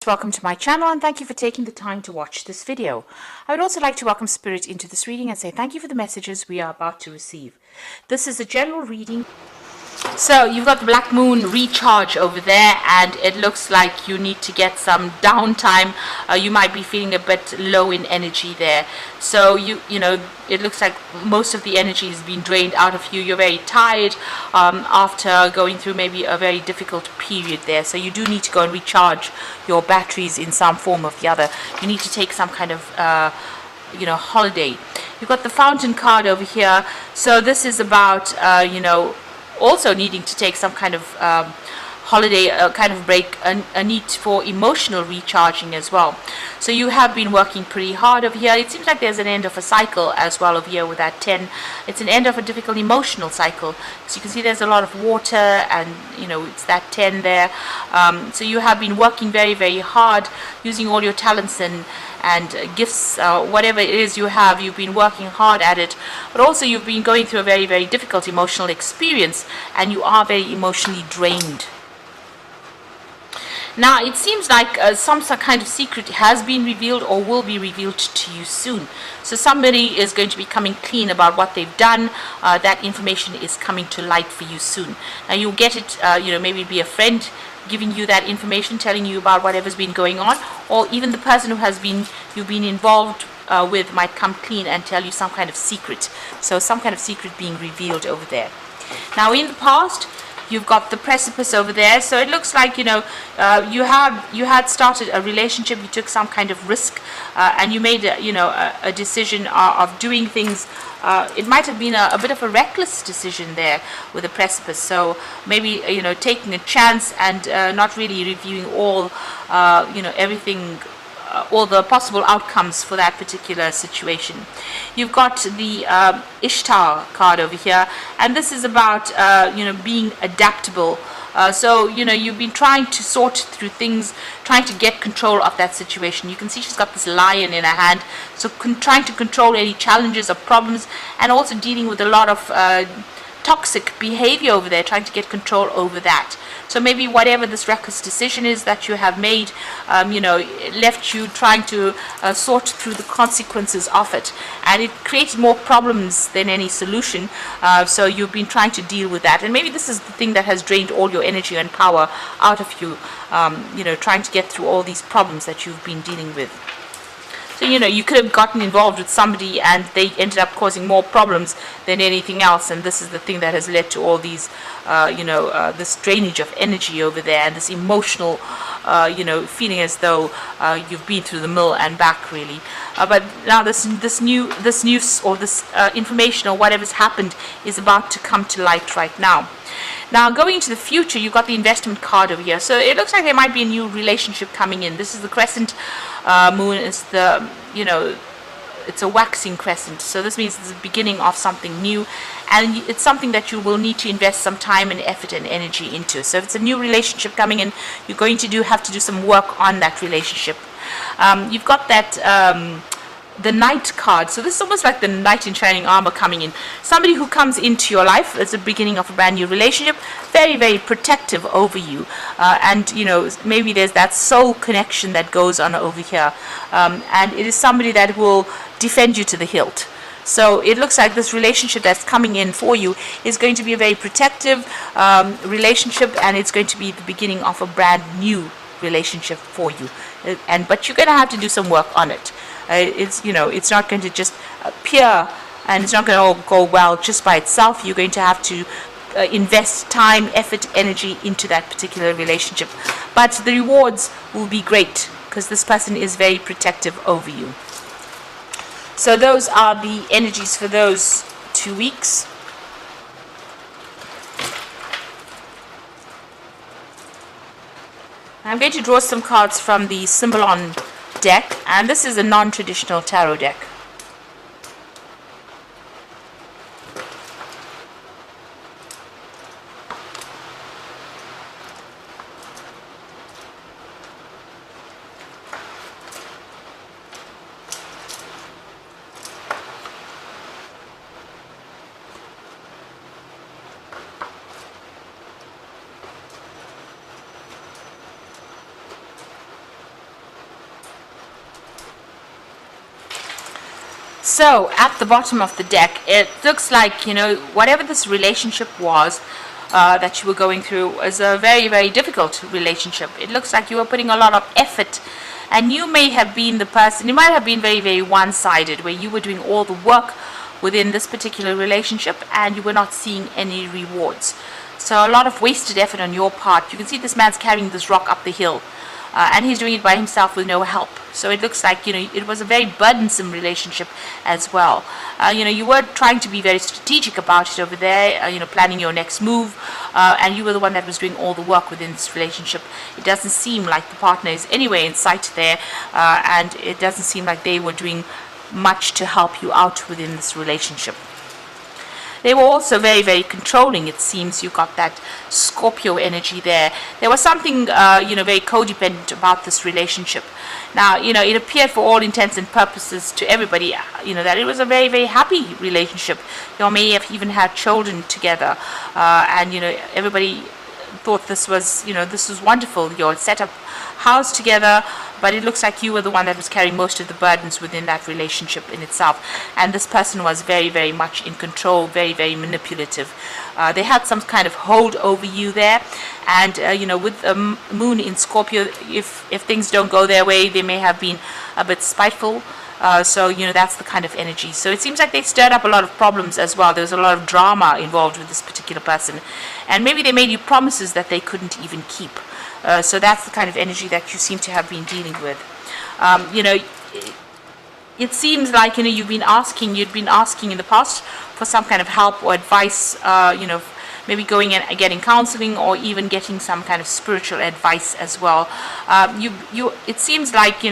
Welcome to my channel and thank you for taking the time to watch this video. I would also like to welcome Spirit into this reading and say thank you for the messages we are about to receive. This is a general reading. So you've got the Black Moon recharge over there, and it looks like you need to get some downtime. You might be feeling a bit low in energy there. So you know, it looks like most of the energy has been drained out of you. You're very tired after going through maybe a very difficult period there. So you do need to go and recharge your batteries in some form or the other. You need to take some kind of holiday. You've got the Fountain card over here. So this is about also needing to take some kind of holiday, kind of break, a need for emotional recharging as well. So you have been working pretty hard over here. It seems like there's an end of a cycle as well over here with that 10. It's an end of a difficult emotional cycle. So you can see there's a lot of water, and it's that 10 there. So you have been working very, very hard, using all your talents and gifts, whatever it is you have. You've been working hard at it, but also you've been going through a very, very difficult emotional experience, and you are very emotionally drained. Now it seems like some kind of secret has been revealed or will be revealed to you soon. So somebody is going to be coming clean about what they've done. That information is coming to light for you soon. Now you'll get it, maybe it'll be a friend giving you that information, telling you about whatever's been going on, or even the person who you've been involved with might come clean and tell you some kind of secret. So some kind of secret being revealed over there. Now in the past, you've got the precipice over there. So it looks like you had started a relationship. You took some kind of risk, and you made a decision of doing things. It might have been a bit of a reckless decision there with the precipice. So maybe taking a chance and not really reviewing all everything. All the possible outcomes for that particular situation. You've got the Ishtar card over here, and this is about being adaptable. So you've been trying to sort through things, trying to get control of that situation. You can see she's got this lion in her hand, so trying to control any challenges or problems, and also dealing with a lot of toxic behavior over there, trying to get control over that. So maybe whatever this reckless decision is that you have made, left you trying to sort through the consequences of it, and it created more problems than any solution. So you've been trying to deal with that, and maybe this is the thing that has drained all your energy and power out of you. Trying to get through all these problems that you've been dealing with. So you could have gotten involved with somebody and they ended up causing more problems than anything else, and this is the thing that has led to all these this drainage of energy over there, and this emotional feeling as though you've been through the mill and back, really. But now this news or this information or whatever's happened is about to come to light right now. Now, going into the future, you've got the investment card over here. So it looks like there might be a new relationship coming in. This is the crescent moon. It's the, it's a waxing crescent. So this means it's the beginning of something new. And it's something that you will need to invest some time and effort and energy into. So if it's a new relationship coming in, you're going to have to do some work on that relationship. You've got that... the Knight card. So this is almost like the knight in shining armor coming in. Somebody who comes into your life as the beginning of a brand new relationship, very, very protective over you. And maybe there's that soul connection that goes on over here. And it is somebody that will defend you to the hilt. So it looks like this relationship that's coming in for you is going to be a very protective relationship, and it's going to be the beginning of a brand new relationship for you. But you're going to have to do some work on it. It's not going to just appear, and it's not going to all go well just by itself. You're going to have to invest time, effort, energy into that particular relationship. But the rewards will be great because this person is very protective over you. So those are the energies for those 2 weeks. I'm going to draw some cards from the Symbolon deck, and this is a non-traditional tarot deck. So at the bottom of the deck, it looks like, whatever this relationship was that you were going through was a very, very difficult relationship. It looks like you were putting a lot of effort, and you may have been the person, you might have been very, very one-sided, where you were doing all the work within this particular relationship and you were not seeing any rewards. So a lot of wasted effort on your part. You can see this man's carrying this rock up the hill. And he's doing it by himself with no help. So it looks like, it was a very burdensome relationship as well. You were trying to be very strategic about it over there, planning your next move, and you were the one that was doing all the work within this relationship. It doesn't seem like the partner is anywhere in sight there, and it doesn't seem like they were doing much to help you out within this relationship. They were also very, very controlling, it seems. You got that Scorpio energy there. There was something, very codependent about this relationship. Now, it appeared for all intents and purposes to everybody, that it was a very, very happy relationship. You may have even had children together. And, everybody thought this was wonderful. You all set up house together, but it looks like you were the one that was carrying most of the burdens within that relationship in itself. And this person was very, very much in control, very, very manipulative. They had some kind of hold over you there. And, with the moon in Scorpio, if things don't go their way, they may have been a bit spiteful. So, that's the kind of energy. So it seems like they stirred up a lot of problems as well. There was a lot of drama involved with this particular person. And maybe they made you promises that they couldn't even keep. So that's the kind of energy that you seem to have been dealing with. It seems like, you'd been asking in the past for some kind of help or advice, maybe going and getting counseling or even getting some kind of spiritual advice as well. It seems like,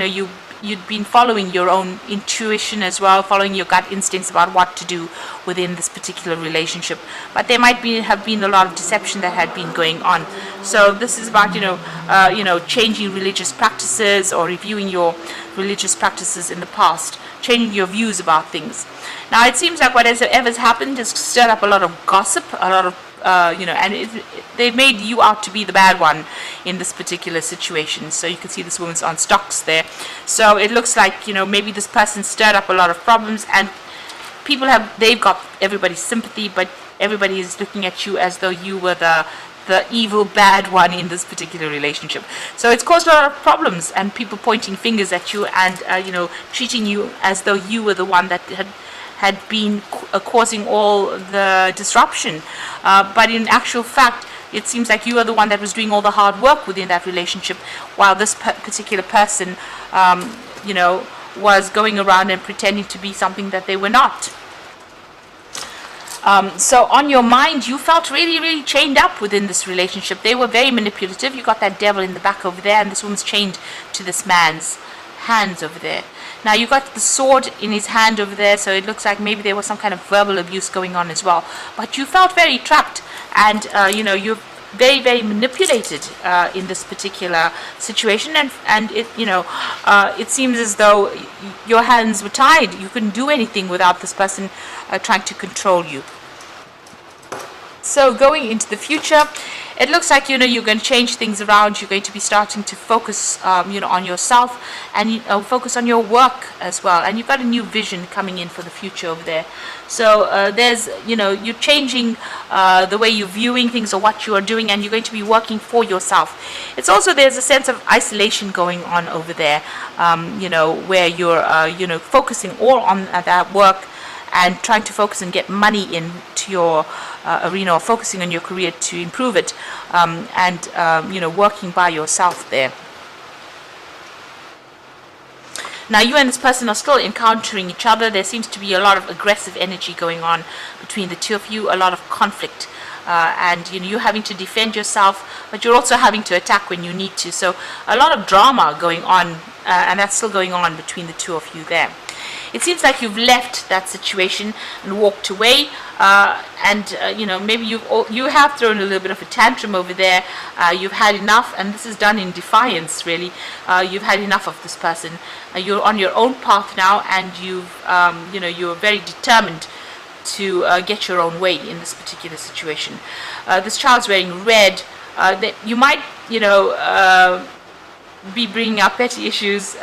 you'd been following your own intuition as well, following your gut instincts about what to do within this particular relationship. But there might have been a lot of deception that had been going on. So this is about, changing religious practices or reviewing your religious practices in the past, changing your views about things. Now, it seems like whatever's happened has stirred up a lot of gossip, a lot of they've made you out to be the bad one in this particular situation. So you can see this woman's on stocks there. So it looks like, maybe this person stirred up a lot of problems, and they've got everybody's sympathy, but everybody is looking at you as though you were the evil bad one in this particular relationship. So it's caused a lot of problems, and people pointing fingers at you and treating you as though you were the one that had been causing all the disruption. But in actual fact, it seems like you are the one that was doing all the hard work within that relationship, while this particular person, was going around and pretending to be something that they were not. So on your mind, you felt really, really chained up within this relationship. They were very manipulative. You got that devil in the back over there, and this woman's chained to this man's hands over there. Now, you got the sword in his hand over there, so it looks like maybe there was some kind of verbal abuse going on as well. But you felt very trapped, and, you're very, very manipulated in this particular situation. And it seems as though your hands were tied. You couldn't do anything without this person trying to control you. So going into the future, it looks like, you're going to change things around. You're going to be starting to focus, on yourself and focus on your work as well. And you've got a new vision coming in for the future over there. So there's, you're changing the way you're viewing things or what you are doing, and you're going to be working for yourself. It's also, there's a sense of isolation going on over there, where you're, focusing all on that work and trying to focus and get money into your arena, or focusing on your career to improve it, and working by yourself there. Now, you and this person are still encountering each other. There seems to be a lot of aggressive energy going on between the two of you, a lot of conflict. And you're having to defend yourself, but you're also having to attack when you need to. So a lot of drama going on, and that's still going on between the two of you there. It seems like you've left that situation and walked away, maybe you have thrown a little bit of a tantrum over there. You've had enough, and this is done in defiance, really. You've had enough of this person. You're on your own path now, and you're very determined to get your own way in this particular situation. This child's wearing red. You might, be bringing up petty issues,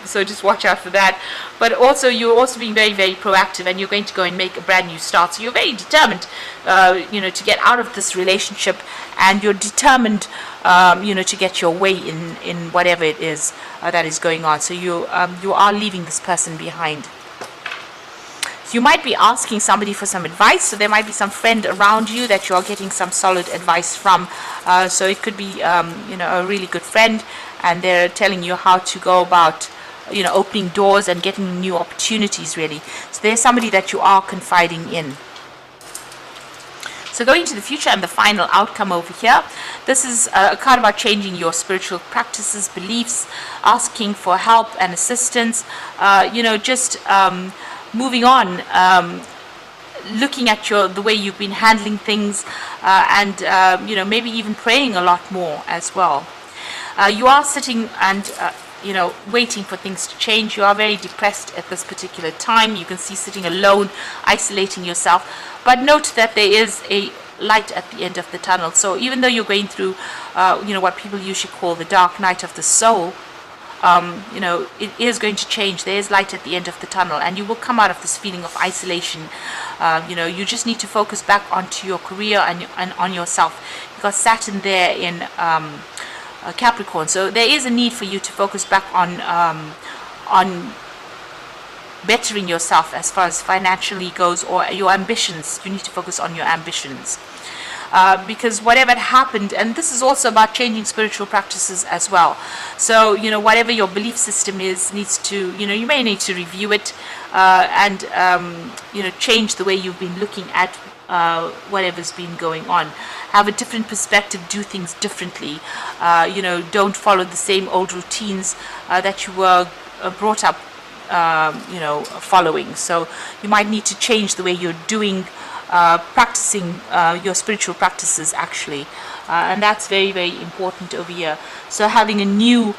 so just watch out for that. But also, you're also being very, very proactive, and you're going to go and make a brand new start. So you're very determined, to get out of this relationship, and you're determined, to get your way in whatever it is that is going on. So you are leaving this person behind. You might be asking somebody for some advice, so there might be some friend around you that you're getting some solid advice from. So it could be, a really good friend, and they're telling you how to go about, opening doors and getting new opportunities, really. So there's somebody that you are confiding in. So going to the future and the final outcome over here, this is a card about changing your spiritual practices, beliefs, asking for help and assistance, moving on, looking at the way you've been handling things, and maybe even praying a lot more as well. You are sitting and waiting for things to change. You are very depressed at this particular time. You can see sitting alone, isolating yourself. But note that there is a light at the end of the tunnel. So even though you're going through, what people usually call the dark night of the soul, it is going to change. There is light at the end of the tunnel, and you will come out of this feeling of isolation. You just need to focus back onto your career and on yourself, because Saturn there in Capricorn. So there is a need for you to focus back on bettering yourself as far as financially goes, or your ambitions. You need to focus on your ambitions. Because whatever happened, and this is also about changing spiritual practices as well. So, whatever your belief system is, needs to, you may need to review it, and, change the way you've been looking at whatever's been going on. Have a different perspective, do things differently. Don't follow the same old routines that you were brought up, following. So you might need to change the way you're doing, practicing your spiritual practices, actually. And that's very, very important over here. So having a new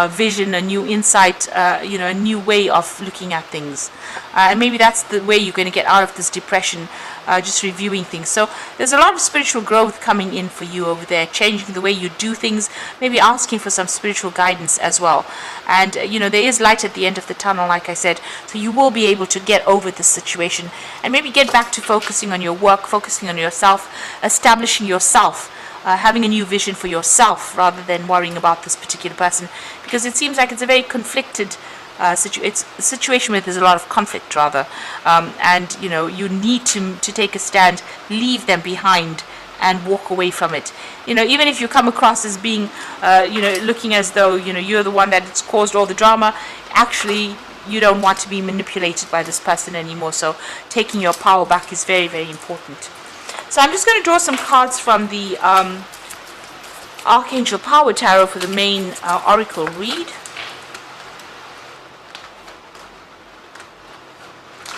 vision, a new insight, a new way of looking at things. And maybe that's the way you're going to get out of this depression, just reviewing things. So there's a lot of spiritual growth coming in for you over there, changing the way you do things, maybe asking for some spiritual guidance as well. And, there is light at the end of the tunnel, like I said, so you will be able to get over this situation and maybe get back to focusing on your work, focusing on yourself, establishing yourself. Having a new vision for yourself rather than worrying about this particular person, because it seems like it's a very conflicted it's a situation where there's a lot of conflict, rather, and you need to take a stand, leave them behind, and walk away from it. Even if you come across as being looking as though you're the one that's caused all the drama, actually you don't want to be manipulated by this person anymore. So taking your power back is very, very important. So I'm just going to draw some cards from the Archangel Power Tarot for the main oracle read.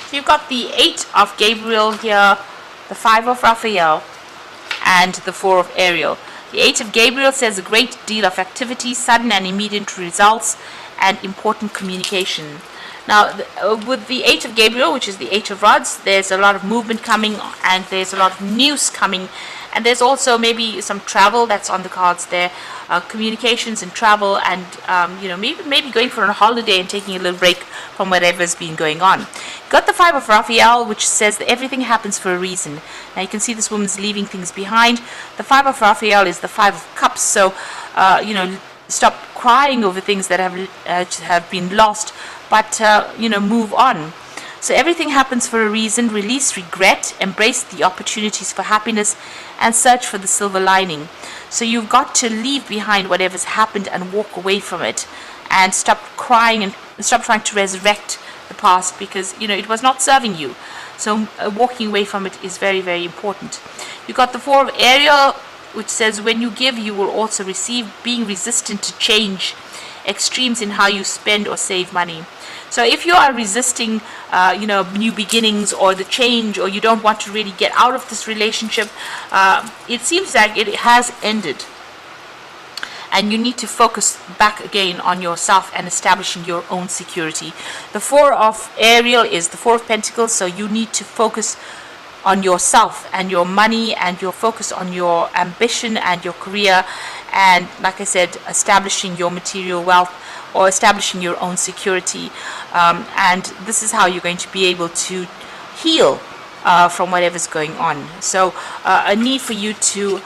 So you've got the 8 of Gabriel here, the 5 of Raphael, and the 4 of Ariel. The 8 of Gabriel says a great deal of activity, sudden and immediate results, and important communication. Now, with the 8 of Gabriel, which is the 8 of Rods, there's a lot of movement coming, and there's a lot of news coming, and there's also maybe some travel that's on the cards there, communications and travel, and maybe going for a holiday and taking a little break from whatever's been going on. Got the 5 of Raphael, which says that everything happens for a reason. Now you can see this woman's leaving things behind. The 5 of Raphael is the 5 of Cups, so stop crying over things that have been lost, but move on. So everything happens for a reason. Release regret, embrace the opportunities for happiness, and search for the silver lining. So you've got to leave behind whatever's happened and walk away from it, and stop crying and stop trying to resurrect the past, because it was not serving you. So walking away from it is very, very important. You've got the 4 of Ariel, which says when you give, you will also receive, being resistant to change, extremes in how you spend or save money. So if you are resisting, new beginnings or the change, or you don't want to really get out of this relationship, it seems like it has ended. And you need to focus back again on yourself and establishing your own security. The 4 of Ariel is the 4 of Pentacles, so you need to focus on yourself and your money, and your focus on your ambition and your career, and, like I said, establishing your material wealth or establishing your own security. And this is how you're going to be able to heal from whatever's going on. So a need for you to,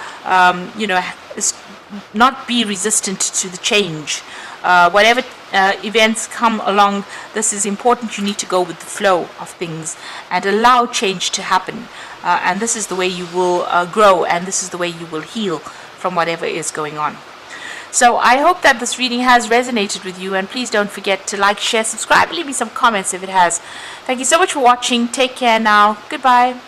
not be resistant to the change. Whatever events come along, this is important. You need to go with the flow of things and allow change to happen. And this is the way you will grow, and this is the way you will heal from whatever is going on. So I hope that this reading has resonated with you, and please don't forget to like, share, subscribe, leave me some comments if it has. Thank you so much for watching. Take care now. Goodbye.